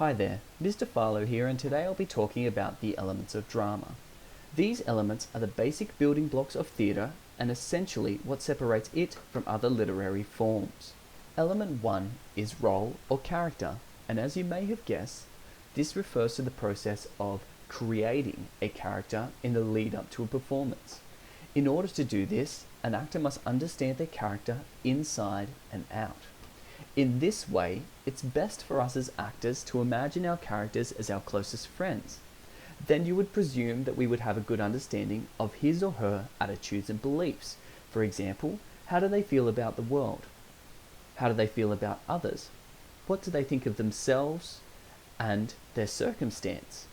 Hi there, Mr. Farlow here, and today I'll be talking about the elements of drama. These elements are the basic building blocks of theatre and essentially what separates it from other literary forms. Element 1 is role or character, and as you may have guessed, this refers to the process of creating a character in the lead up to a performance. In order to do this, an actor must understand their character inside and out. In this way, it's best for us as actors to imagine our characters as our closest friends. Then you would presume that we would have a good understanding of his or her attitudes and beliefs. For example, how do they feel about the world? How do they feel about others? What do they think of themselves and their circumstance?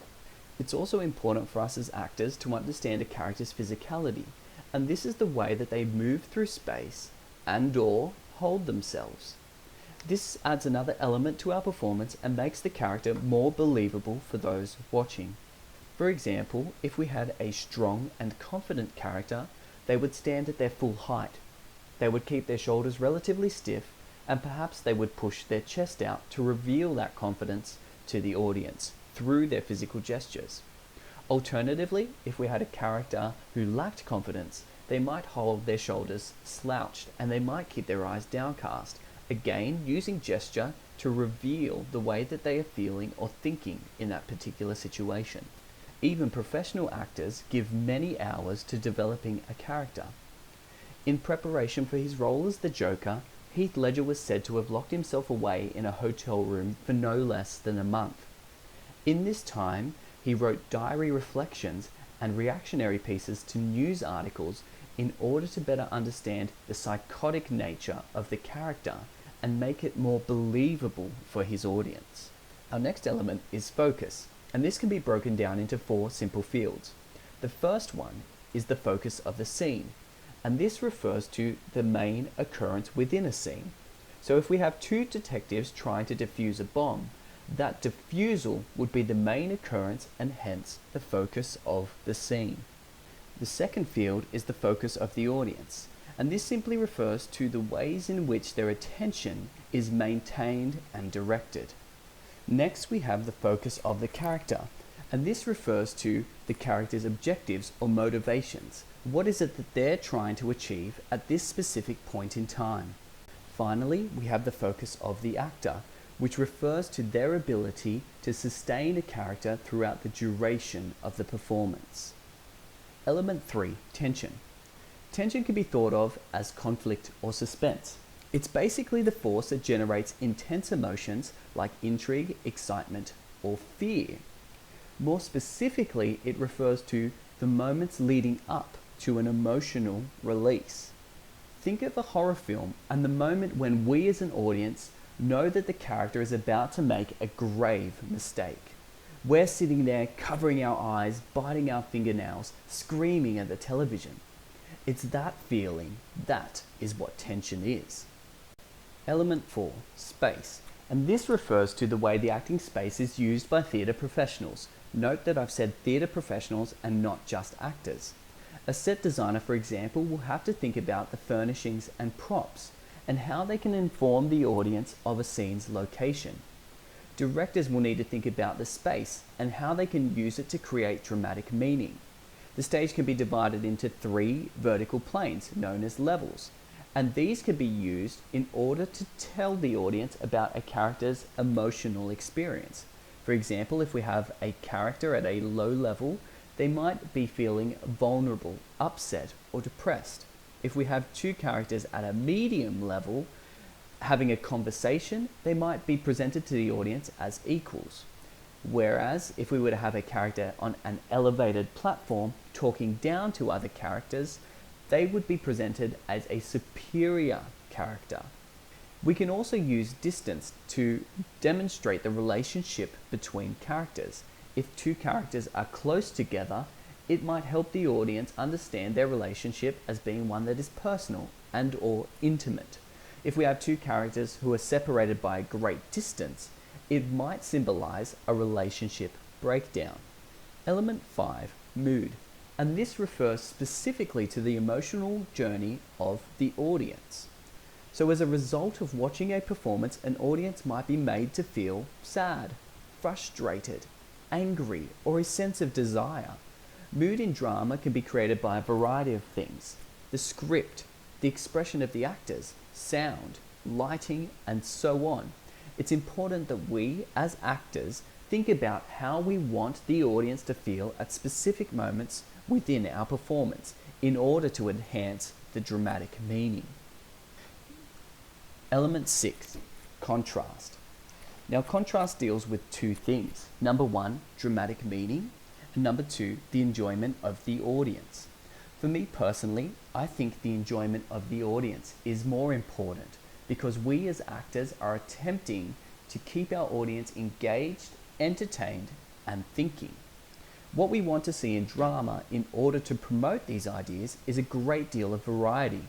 It's also important for us as actors to understand a character's physicality, and this is the way that they move through space and/or hold themselves. This adds another element to our performance and makes the character more believable for those watching. For example, if we had a strong and confident character, they would stand at their full height. They would keep their shoulders relatively stiff, and perhaps they would push their chest out to reveal that confidence to the audience through their physical gestures. Alternatively, if we had a character who lacked confidence, they might hold their shoulders slouched and they might keep their eyes downcast, again using gesture to reveal the way that they are feeling or thinking in that particular situation. Even professional actors give many hours to developing a character. In preparation for his role as the Joker, Heath Ledger was said to have locked himself away in a hotel room for no less than a month. In this time, he wrote diary reflections and reactionary pieces to news articles in order to better understand the psychotic nature of the character and make it more believable for his audience. Our next element is focus, and this can be broken down into 4 simple fields. The first one is the focus of the scene, and this refers to the main occurrence within a scene. So if we have 2 detectives trying to defuse a bomb, that defusal would be the main occurrence and hence the focus of the scene. The second field is the focus of the audience, and this simply refers to the ways in which their attention is maintained and directed. Next, we have the focus of the character, and this refers to the character's objectives or motivations. What is it that they're trying to achieve at this specific point in time? Finally, we have the focus of the actor, which refers to their ability to sustain a character throughout the duration of the performance. Element 3, tension. Tension can be thought of as conflict or suspense. It's basically the force that generates intense emotions like intrigue, excitement, or fear. More specifically, it refers to the moments leading up to an emotional release. Think of a horror film and the moment when we as an audience know that the character is about to make a grave mistake. We're sitting there covering our eyes, biting our fingernails, screaming at the television. It's that feeling. That is what tension is. Element 4, space. And this refers to the way the acting space is used by theatre professionals. Note that I've said theatre professionals and not just actors. A set designer, for example, will have to think about the furnishings and props and how they can inform the audience of a scene's location. Directors will need to think about the space and how they can use it to create dramatic meaning. The stage can be divided into 3 vertical planes known as levels, and these can be used in order to tell the audience about a character's emotional experience. For example, if we have a character at a low level, they might be feeling vulnerable, upset, or depressed. If we have 2 characters at a medium level having a conversation, they might be presented to the audience as equals. Whereas if we were to have a character on an elevated platform talking down to other characters, they would be presented as a superior character. We can also use distance to demonstrate the relationship between characters. If 2 characters are close together, it might help the audience understand their relationship as being one that is personal and/or intimate. If we have 2 characters who are separated by a great distance, it might symbolize a relationship breakdown. Element 5, mood. And this refers specifically to the emotional journey of the audience. So as a result of watching a performance, an audience might be made to feel sad, frustrated, angry, or a sense of desire. Mood in drama can be created by a variety of things: the script, the expression of the actors, sound, lighting, and so on. It's important that we, as actors, think about how we want the audience to feel at specific moments within our performance in order to enhance the dramatic meaning. Element 6, contrast. Now, contrast deals with two things. Number one, dramatic meaning, and number two, the enjoyment of the audience. For me personally, I think the enjoyment of the audience is more important because we as actors are attempting to keep our audience engaged, entertained, and thinking. What we want to see in drama in order to promote these ideas is a great deal of variety.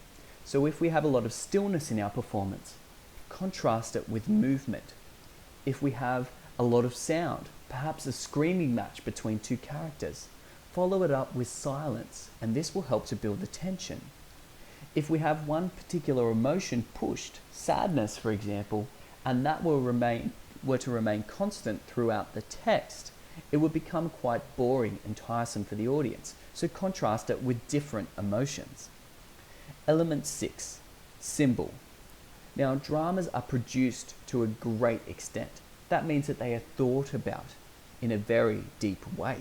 So if we have a lot of stillness in our performance, contrast it with movement. If we have a lot of sound, perhaps a screaming match between two characters, follow it up with silence, and this will help to build the tension. If we have one particular emotion pushed, sadness for example, and that were to remain constant throughout the text, it would become quite boring and tiresome for the audience, so contrast it with different emotions. Element 6, symbol. Now, dramas are produced to a great extent. That means that they are thought about in a very deep way.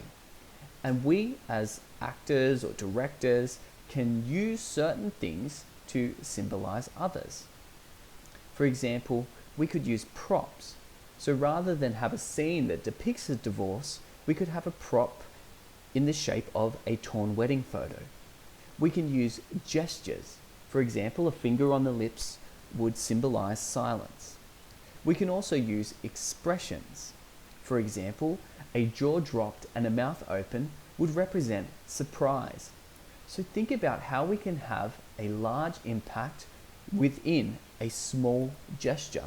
And we, as actors or directors, can use certain things to symbolize others. For example, we could use props. So rather than have a scene that depicts a divorce, we could have a prop in the shape of a torn wedding photo. We can use gestures. For example, a finger on the lips would symbolize silence. We can also use expressions. For example, a jaw dropped and a mouth open would represent surprise. So think about how we can have a large impact within a small gesture.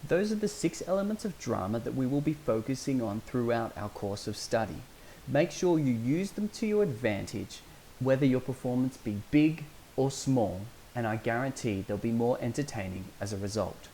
Those are the 6 elements of drama that we will be focusing on throughout our course of study. Make sure you use them to your advantage, whether your performance be big or small, and I guarantee they'll be more entertaining as a result.